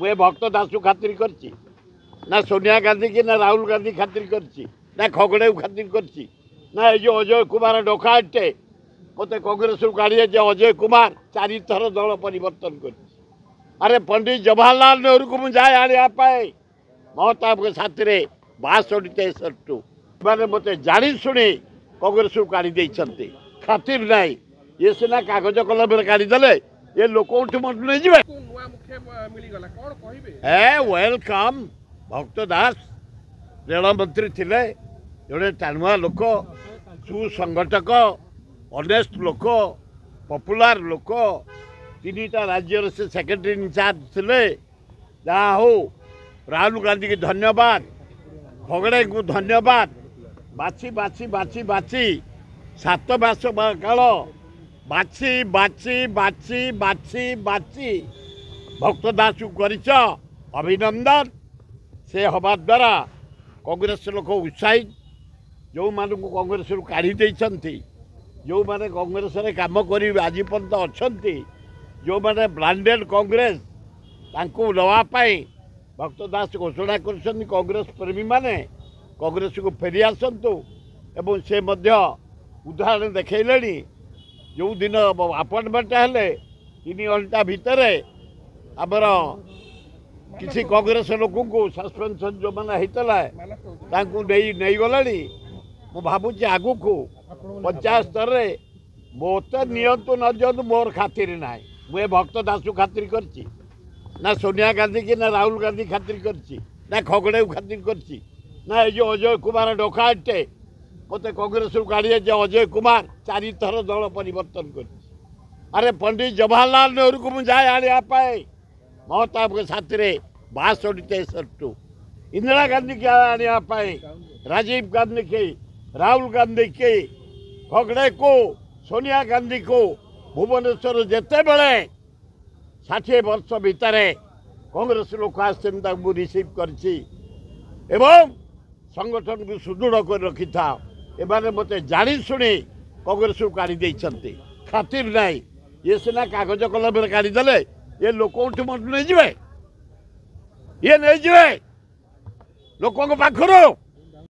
मुझे भक्त दासु खातिर करची ना सोनिया गांधी की ना राहुल गांधी खातिर करची ना खगड़े खातिर करची ना ये जो अजय कुमार डकाटे मत कांग्रेस काढ़ी अजय कुमार 4 थर दल परिवर्तन कर। अरे पंडित जवाहरलाल नेहरू को मुझे आने पाए महताब के साथी 62 मैंने मत जाणी शुणी कांग्रेस काढ़ी खातिर ना ये सीना कागज कलम काढ़ीदे ये लोक मत नहीं वेलकम भक्त दास रेल मंत्री थे जोड़े टाणुआ लोक सुसंगठक ऑनेस्ट लोक पॉपुलर लोक 3टा राज्य से सेक्रेटरी इंचार्ज थे जहाँ हो राहुल गांधी की धन्यवाद खगड़े को धन्यवाद बाछी बाछी बाछी बाछी 7 मास काल बाछी बाछी बाछी बाछी बाछी भक्त दास कर अभिनंदन से हवा द्वारा कांग्रेस लोक उत्साहित जो मान को कांग्रेस काढ़ी जो माने कांग्रेस काम कर आज पर्यंत अच्छा जो माने ब्रांडेड कांग्रेस नापाई भक्त दास घोषणा कर कांग्रेस प्रेमी माने कांग्रेस को फेरी आसतु एवं से उदाहरण देखले जो दिन अपॉइंटमेंट हेले 3 घंटा भितर आमर किसी कांग्रेस लोक को सस्पेंशन जो मैंने होता नहीं गला मु भावुँ आगु को पंचायत स्तर में मत नियंतु न दिंतु मोर खातिर ना मुझे भक्त दासु खातिर करची ना सोनिया गांधी की ना राहुल गांधी खातिर करची ना खगड़े खातिर करची ना ये जो अजय कुमार डकाटे मत कांग्रेस काढ़ी अजय कुमार 4 थर दल परिवर्तन कर। अरे पंडित जवाहरलाल नेहरू को मुझे आने पाए महताब के साथी 62 इंदिरा गांधी के आने पाए राजीव गांधी के राहुल गांधी के खगड़े को सोनिया गांधी को भुवनेश्वर जिते बड़े 60 वर्ष भितर कांग्रेस लोक आसता रिसीव कर संगठन को सुदृढ़ कर रखी था एमाने मत जाणी शुणी कांग्रेस काढ़ी खातिर ना ये सीना कागज कलम काढ़ीदे ये लोक मत नहीं ये नहीं लोक पाखर